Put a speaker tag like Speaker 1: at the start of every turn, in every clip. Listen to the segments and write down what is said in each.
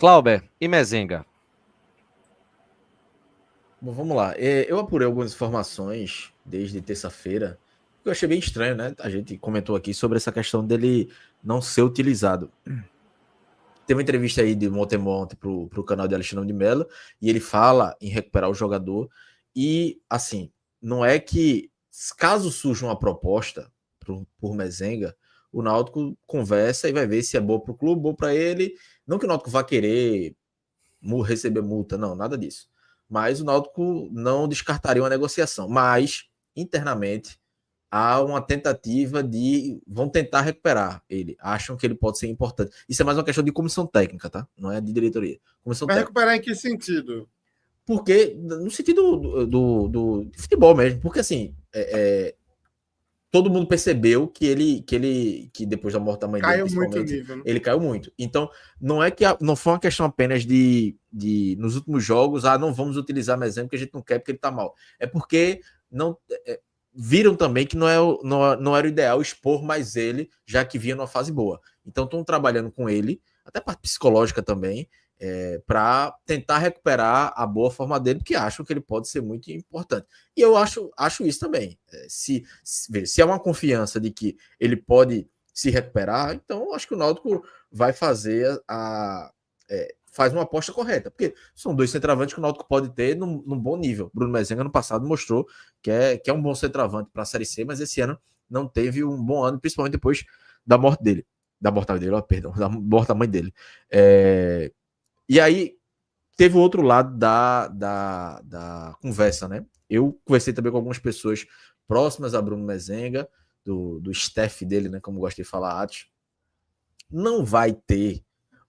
Speaker 1: Clauber e Mezenga.
Speaker 2: Bom, vamos lá. Eu apurei algumas informações desde terça-feira. Eu achei bem estranho, né? A gente comentou aqui sobre essa questão dele não ser utilizado. Teve uma entrevista aí de Montemor ontem pro canal de Alexandre de Mello, e ele fala em recuperar o jogador. E, assim, não é que, caso surja uma proposta por Mezenga, o Náutico conversa e vai ver se é boa pro clube, boa para ele. Não que o Náutico vá querer receber multa, não, nada disso. Mas o Náutico não descartaria uma negociação. Mas, internamente, há uma tentativa de. Vão tentar recuperar ele. Acham que ele pode ser importante. Isso é mais uma questão de comissão técnica, tá? Não é de diretoria. Comissão
Speaker 3: Vai
Speaker 2: técnica.
Speaker 3: recuperar em que sentido?
Speaker 2: Porque, no sentido do futebol mesmo, porque assim. Todo mundo percebeu que depois da morte da mãe dele,
Speaker 3: Caiu muito o
Speaker 2: principalmente,
Speaker 3: nível, né?
Speaker 2: ele caiu muito. Então, não é que não foi uma questão apenas de nos últimos jogos, não vamos utilizar Mezenga porque a gente não quer porque ele tá mal. É porque não viram também que não era o ideal expor mais ele, já que vinha numa fase boa. Então, estão trabalhando com ele, até parte psicológica também, para tentar recuperar a boa forma dele, porque acham que ele pode ser muito importante. E eu acho isso também. Se há uma confiança de que ele pode se recuperar, então acho que o Náutico vai fazer faz uma aposta correta, porque são dois centroavantes que o Náutico pode ter num bom nível. Bruno Mezenga no passado mostrou que é um bom centroavante para a Série C, mas esse ano não teve um bom ano, principalmente depois da morte dele. Da morte dele, perdão, da morte da mãe dele. E aí, teve o outro lado da conversa, né? Eu conversei também com algumas pessoas próximas a Bruno Mezenga, do staff dele, né? Como gosta de falar, Atos. Não vai ter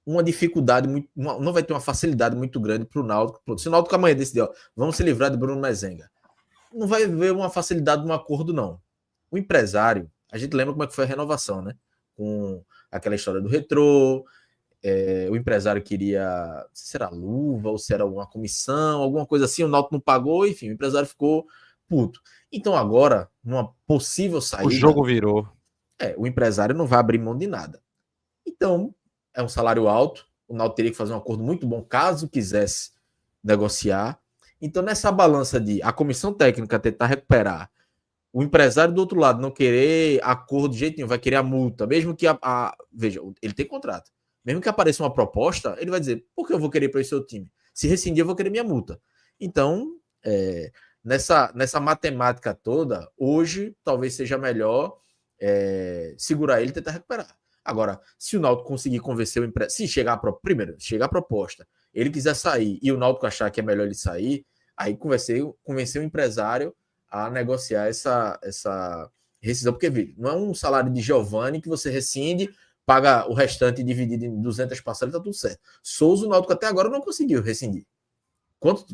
Speaker 2: uma dificuldade, não vai ter uma facilidade muito grande para o Náutico. Se o Náutico amanhã decidir, vamos se livrar de Bruno Mezenga, não vai haver uma facilidade no acordo, não. O empresário, a gente lembra como é que foi a renovação, né? Com aquela história do retrô, o empresário queria, se era luva ou se era uma comissão, alguma coisa assim, o Náutico não pagou, enfim, o empresário ficou puto. Então agora, numa possível saída,
Speaker 1: O jogo virou.
Speaker 2: o empresário não vai abrir mão de nada. Então, é um salário alto, o Náutico teria que fazer um acordo muito bom caso quisesse negociar. Então, nessa balança de a comissão técnica tentar recuperar, o empresário do outro lado não querer acordo de jeito nenhum, vai querer a multa, mesmo que veja, ele tem contrato. Mesmo que apareça uma proposta, ele vai dizer, por que eu vou querer para o seu time? Se rescindir, eu vou querer minha multa. Então, nessa matemática toda, hoje talvez seja melhor segurar ele e tentar recuperar. Agora, se o Náutico conseguir convencer o empresário, se chegar a proposta, ele quiser sair e o Náutico achar que é melhor ele sair, aí convencer o empresário a negociar essa rescisão, porque veja, não é um salário de Giovani que você rescinde, paga o restante dividido em 200 parcelas e tá tudo certo. Souza, o Náutico até agora não conseguiu rescindir.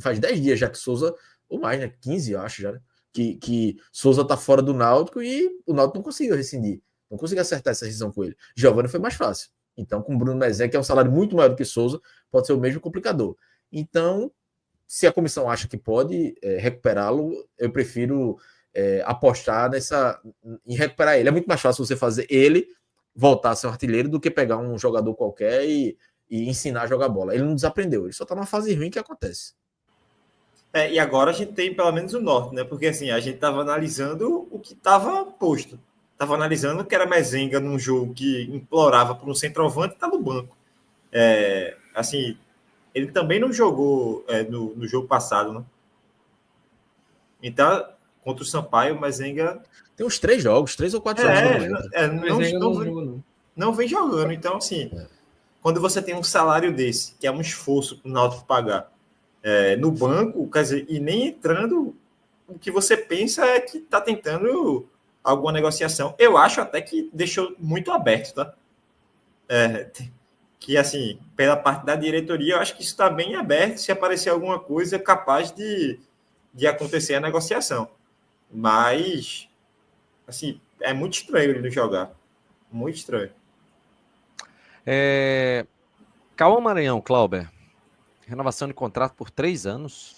Speaker 2: Faz 10 dias já que Souza, ou mais, né? 15, eu acho já, né? Que Souza tá fora do Náutico e o Náutico não conseguiu rescindir. Não conseguiu acertar essa rescisão com ele. Giovani foi mais fácil. Então, com o Bruno Mezenga, que é um salário muito maior do que Souza, pode ser o mesmo complicador. Então, se a comissão acha que pode recuperá-lo, eu prefiro apostar em recuperar ele. É muito mais fácil você fazer ele voltar a ser um artilheiro do que pegar um jogador qualquer e ensinar a jogar bola. Ele não desaprendeu, ele só está numa fase ruim que acontece.
Speaker 4: E agora a gente tem pelo menos o norte, né? Porque assim, a gente estava analisando o que estava posto. Estava analisando que era Mezenga num jogo que implorava por um centroavante e está no banco. Assim, ele também não jogou no jogo passado, né? Então, contra o Sampaio, o Mezenga...
Speaker 2: Tem uns 3 ou 4 jogos.
Speaker 4: Não vem jogando. Então, assim, quando você tem um salário desse, que é um esforço para o Náutico pagar, no banco, quer dizer, e nem entrando, o que você pensa é que está tentando alguma negociação. Eu acho até que deixou muito aberto, tá? Que, assim, pela parte da diretoria, eu acho que isso está bem aberto. Se aparecer alguma coisa capaz de acontecer a negociação. Mas, assim, é muito estranho ele não jogar. Muito estranho.
Speaker 1: Cauã Maranhão, Clauber. Renovação de contrato por 3 anos.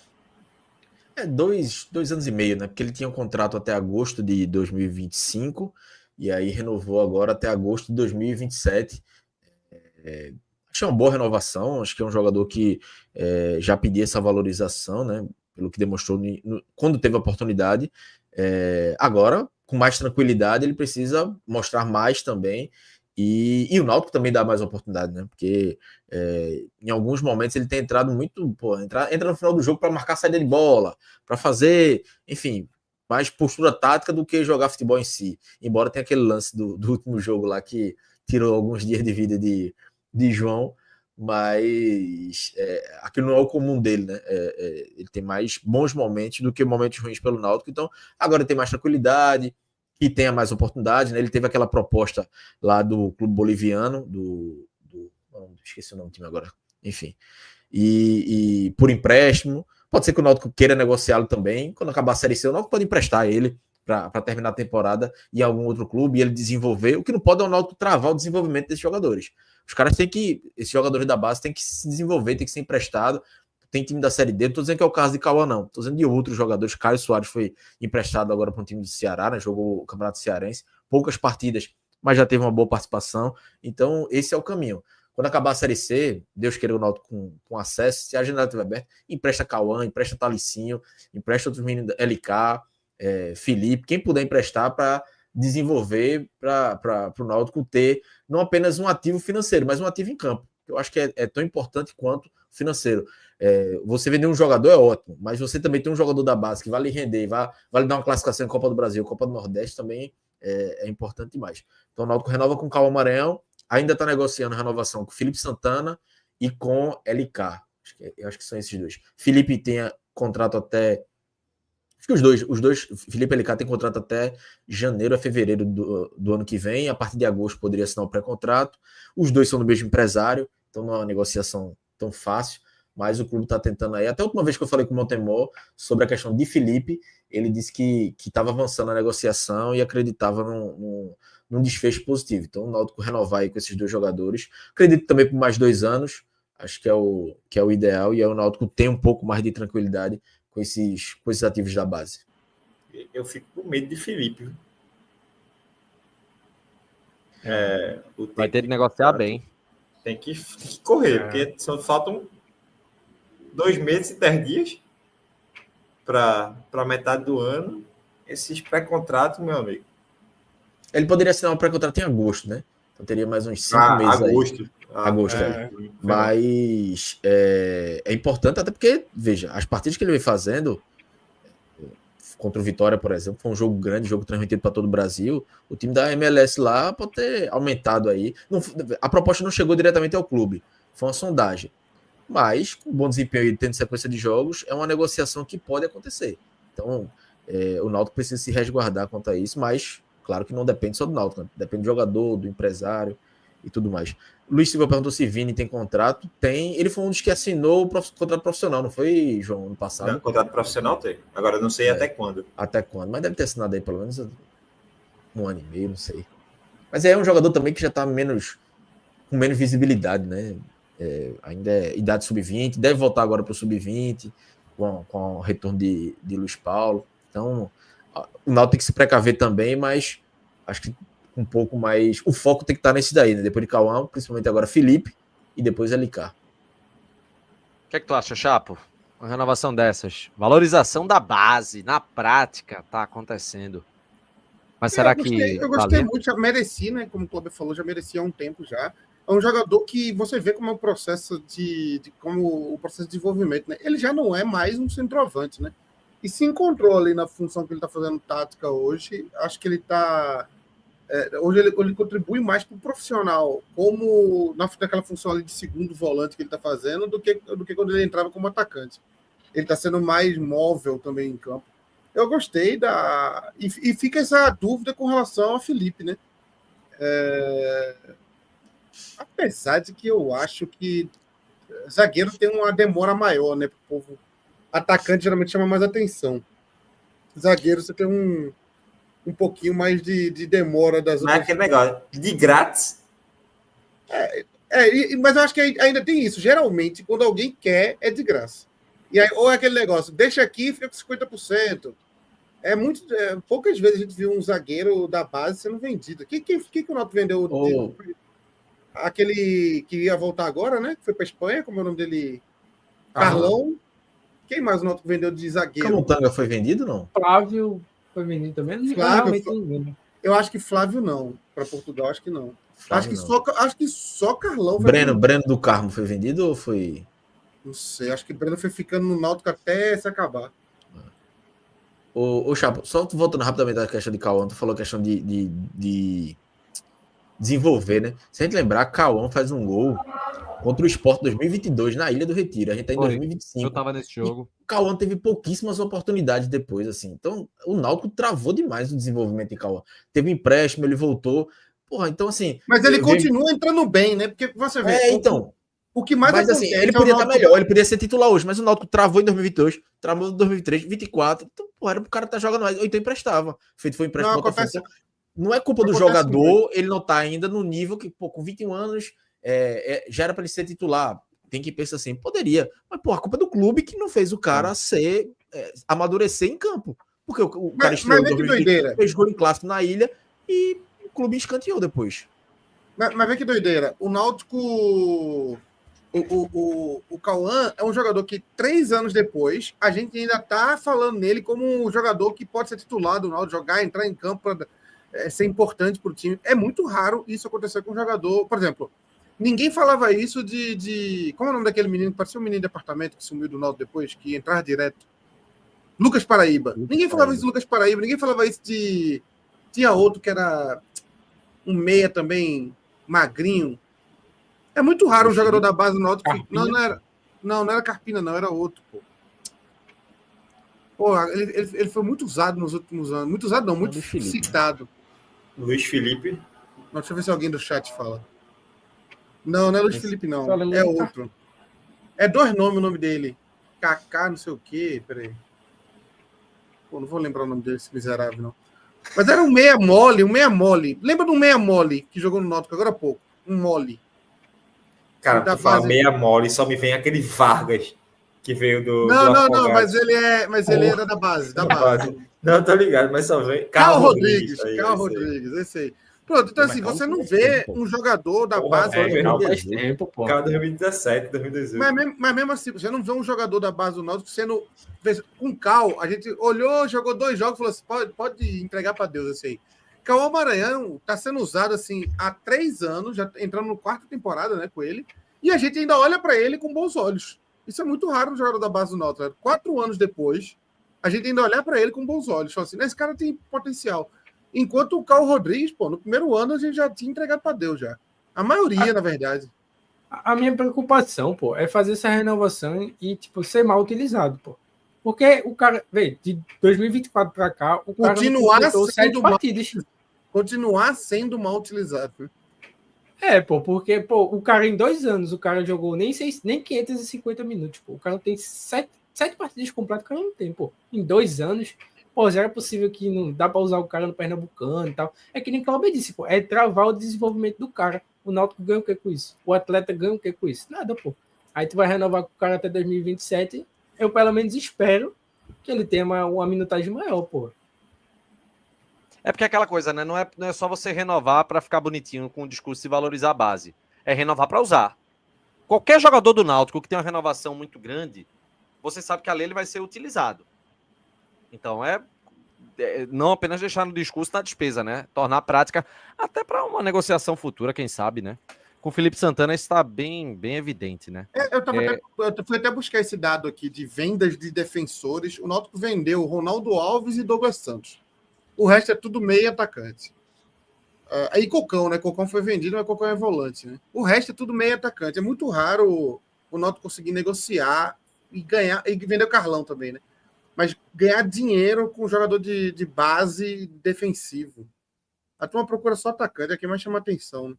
Speaker 2: 2 anos e meio, né? Porque ele tinha um contrato até agosto de 2025 e aí renovou agora até agosto de 2027. Acho que é uma boa renovação, acho que é um jogador que já pedia essa valorização, né? Pelo que demonstrou quando teve a oportunidade. Agora, com mais tranquilidade, ele precisa mostrar mais também. E o Náutico também dá mais oportunidade, né? Porque em alguns momentos ele tem entrado muito. Pô, entra no final do jogo para marcar saída de bola, para fazer, enfim, mais postura tática do que jogar futebol em si. Embora tenha aquele lance do último jogo lá que tirou alguns dias de vida de João, mas aquilo não é o comum dele, né? Ele tem mais bons momentos do que momentos ruins pelo Náutico, então agora tem mais tranquilidade, que tenha mais oportunidade, né? Ele teve aquela proposta lá do clube boliviano, esqueci o nome do time agora, enfim, e por empréstimo, pode ser que o Náutico queira negociá-lo também, quando acabar a Série C, o Náutico pode emprestar ele para terminar a temporada em algum outro clube e ele desenvolver. O que não pode é o Náutico travar o desenvolvimento desses jogadores. Os caras têm que, esses jogadores da base têm que se desenvolver, têm que ser emprestado. Tem time da Série D, não estou dizendo que é o caso de Cauã, não. Estou dizendo de outros jogadores. Caio Soares foi emprestado agora para um time do Ceará, né? Jogou o Campeonato Cearense, poucas partidas, mas já teve uma boa participação. Então, esse é o caminho. Quando acabar a Série C, Deus queira o Náutico com acesso, se a janela estiver aberta, empresta Cauã, empresta Talicinho, empresta outros meninos, LK, Felipe, quem puder emprestar para desenvolver, para o Náutico ter não apenas um ativo financeiro, mas um ativo em campo. Eu acho que é tão importante quanto financeiro. Você vender um jogador é ótimo, mas você também tem um jogador da base que vai lhe render, vai lhe dar uma classificação em Copa do Brasil, Copa do Nordeste também é importante demais. Então o Náutico renova com o Cauã Maranhão, ainda está negociando a renovação com Felipe Santana e com LK. Eu acho que são esses dois. Felipe tem contrato até... Acho que os dois, Felipe e LK tem contrato até janeiro a fevereiro do ano que vem. A partir de agosto poderia assinar o pré-contrato. Os dois são do mesmo empresário, então não é uma negociação tão fácil, mas o clube está tentando aí. Até a última vez que eu falei com o Montemor sobre a questão de Felipe, ele disse que estava avançando a negociação e acreditava num desfecho positivo. Então o Náutico renovar aí com esses dois jogadores. Acredito também por mais 2 anos, acho que é o ideal, e aí o Náutico tem um pouco mais de tranquilidade com esses ativos da base.
Speaker 4: Eu fico com medo de Felipe.
Speaker 1: Vai ter que negociar bem.
Speaker 4: Tem que correr, porque só faltam 2 meses e 10 dias para metade do ano. Esses pré-contratos, meu amigo.
Speaker 2: Ele poderia assinar um pré-contrato em agosto, né? Então teria mais uns 5 meses
Speaker 4: agosto.
Speaker 2: aí. Agosto. Mas é importante, até porque, veja, as partidas que ele vem fazendo contra o Vitória, por exemplo, foi um jogo grande, jogo transmitido para todo o Brasil. O time da MLS lá pode ter aumentado aí. A proposta não chegou diretamente ao clube, foi uma sondagem. Mas, com bom desempenho e tendo sequência de jogos, é uma negociação que pode acontecer. Então, o Náutico precisa se resguardar quanto a isso, mas, claro que não depende só do Náutico, né? Depende do jogador, do empresário e tudo mais. Luiz Silva perguntou se Vini tem contrato. Tem. Ele foi um dos que assinou o contrato profissional, não foi, João, no passado?
Speaker 4: Não, contrato profissional tem. Agora, não sei até quando.
Speaker 2: Até quando, mas deve ter assinado aí pelo menos 1 ano e meio, não sei. Mas é um jogador também que já está com menos visibilidade, né? Ainda é idade sub-20, deve voltar agora para o sub-20, com o retorno de Luiz Paulo. Então, o Náutico tem que se precaver também, mas acho que um pouco mais... O foco tem que estar nesse daí, né? Depois de Cauã, principalmente agora Felipe e depois LK.
Speaker 1: O que é que tu acha, Chapo? Uma renovação dessas. Valorização da base, na prática, tá acontecendo. Mas será que...
Speaker 3: Eu gostei muito, já merecia, né? Como o Cláudio falou, já merecia há um tempo já. É um jogador que você vê como é o processo como o processo de desenvolvimento, né? Ele já não é mais um centroavante, né? E se encontrou ali na função que ele está fazendo tática hoje. Acho que ele está... hoje ele contribui mais para o profissional, como naquela função ali de segundo volante que ele está fazendo, do que quando ele entrava como atacante. Ele está sendo mais móvel também em campo. Eu gostei e fica essa dúvida com relação a Felipe, né? Apesar de que eu acho que zagueiro tem uma demora maior, né? Pro povo. Atacante geralmente chama mais atenção. Zagueiro você tem um pouquinho mais de demora das
Speaker 4: outras. Mas é aquele negócio, de grátis.
Speaker 3: Mas eu acho que ainda tem isso. Geralmente, quando alguém quer, é de graça. E aí, ou é aquele negócio, deixa aqui e fica com 50%. Poucas vezes a gente viu um zagueiro da base sendo vendido. O que o Náutico vendeu? aquele que ia voltar agora, né? Que foi para Espanha, como é o nome dele? Carlão. Quem mais o Náutico vendeu de zagueiro?
Speaker 2: Camutanga foi vendido, não?
Speaker 5: Flávio foi vendido também? Eu realmente não lembro.
Speaker 3: Eu acho que Flávio não. Para Portugal, acho que não.
Speaker 2: Flávio
Speaker 3: Acho que só Carlão foi
Speaker 2: Breno do Carmo foi vendido ou foi...
Speaker 3: Não sei, acho que Breno foi ficando no Náutico até se acabar.
Speaker 2: O Chapo, só voltando rapidamente à questão de Cauã, tu falou a questão de desenvolver, né? Se a gente lembrar, Cauã faz um gol contra o Sport 2022 na Ilha do Retiro. A gente tá em 2025.
Speaker 1: Eu tava nesse jogo.
Speaker 2: O Cauã teve pouquíssimas oportunidades depois, assim. Então, o Náutico travou demais o desenvolvimento de Cauã. Teve um empréstimo, ele voltou. Porra, então assim...
Speaker 3: Mas ele continua entrando bem, né? Porque você vê...
Speaker 2: então...
Speaker 3: O que mais
Speaker 2: acontece, assim, ele podia estar melhor, ele podia ser titular hoje, mas o Náutico travou em 2022, travou em 2023, 2024. Então, pô, era pro cara estar jogando mais, ou então emprestava. Feito foi empréstimo. Não é culpa do jogador, ele não tá ainda no nível que, pô, com 21 anos, já era para ele ser titular. Tem que pensar assim, poderia. Mas, pô, a culpa é do clube que não fez o cara amadurecer em campo. Porque o cara estreou em 2023, fez gol em clássico na Ilha e o clube escanteou depois.
Speaker 3: Mas vê que doideira. O Náutico... O Cauã é um jogador que 3 anos depois a gente ainda tá falando nele como um jogador que pode ser titular do Náutico, jogar, entrar em campo para ser importante para o time. É muito raro isso acontecer com um jogador. Por exemplo, ninguém falava isso de como é o nome daquele menino? Parecia um menino de apartamento que sumiu do Náutico depois, que entrava direto. Lucas Paraíba. Ninguém falava isso de Lucas Paraíba. Ninguém falava isso de... Tinha outro que era um meia também, magrinho. É muito raro um jogador da base do Náutico. Não era Carpina, não, era outro, pô. Pô, ele foi muito usado nos últimos anos. Muito usado, não, muito citado.
Speaker 4: Luiz Felipe.
Speaker 3: Não, deixa eu ver se alguém do chat fala. Não é Luiz Felipe, não. É outro. É 2 nomes o nome dele. Kaká, não sei o quê. Peraí. Pô, não vou lembrar o nome dele, esse miserável, não. Mas era um meia mole. Lembra do meia mole que jogou no Náutico agora há pouco? Um mole.
Speaker 4: Cara, tu fala meia mole, só me vem aquele Vargas que veio do.
Speaker 3: Não, mas ele era da base.
Speaker 4: Não, tô ligado, mas só vem.
Speaker 3: Carlos Rodrigues, esse aí. Pronto, então assim, você não vê um jogador da base.
Speaker 5: Faz tempo, pô.
Speaker 4: Cara, 2017, 2018.
Speaker 3: Mas mesmo assim, você não vê um jogador da base do Náutico sendo. Com Cal, a gente olhou, jogou 2 jogos e falou assim: pode entregar para Deus esse aí. Cauã Maranhão está sendo usado assim há 3 anos, já entrando no 4ª temporada, né, com ele, e a gente ainda olha para ele com bons olhos. Isso é muito raro no jogador da base do Náutico. 4 anos depois, a gente ainda olha para ele com bons olhos. Fala assim, esse cara tem potencial. Enquanto o Carlos Rodrigues, pô, no primeiro ano a gente já tinha entregado para Deus já. A maioria, na verdade.
Speaker 5: A minha preocupação, pô, é fazer essa renovação e, tipo, ser mal utilizado, pô. Porque o cara, vê, de 2024 para cá, o cara
Speaker 3: continuar sendo mal utilizado.
Speaker 5: Porque, o cara em 2 anos, o cara jogou nem 550 minutos, pô. O cara tem 7 partidas completas, o cara não tem, pô. Em 2 anos, pô, já era possível que não dá para usar o cara no Pernambucano e tal. É que nem Cláudio disse, pô, é travar o desenvolvimento do cara. O Náutico ganha o que com isso? O atleta ganha o que com isso? Nada, pô. Aí tu vai renovar com o cara até 2027, eu pelo menos espero que ele tenha uma minutagem maior, pô.
Speaker 1: É porque é aquela coisa, né? Não é só você renovar para ficar bonitinho com o discurso de valorizar a base. É renovar para usar. Qualquer jogador do Náutico que tem uma renovação muito grande, você sabe que ali ele vai ser utilizado. Então não apenas deixar no discurso na despesa, né? Tornar prática até para uma negociação futura, quem sabe, né? Com o Felipe Santana isso está bem evidente, né?
Speaker 3: Eu fui até buscar esse dado aqui de vendas de defensores. O Náutico vendeu Ronaldo Alves e Douglas Santos. O resto é tudo meio atacante. Aí Cocão, né? Cocão foi vendido, mas Cocão é volante, né? O resto é tudo meio atacante. É muito raro o Náutico conseguir negociar e ganhar, e vender o Carlão também, né? Mas ganhar dinheiro com um jogador de base defensivo. A turma procura só atacante, é quem mais chama atenção, né?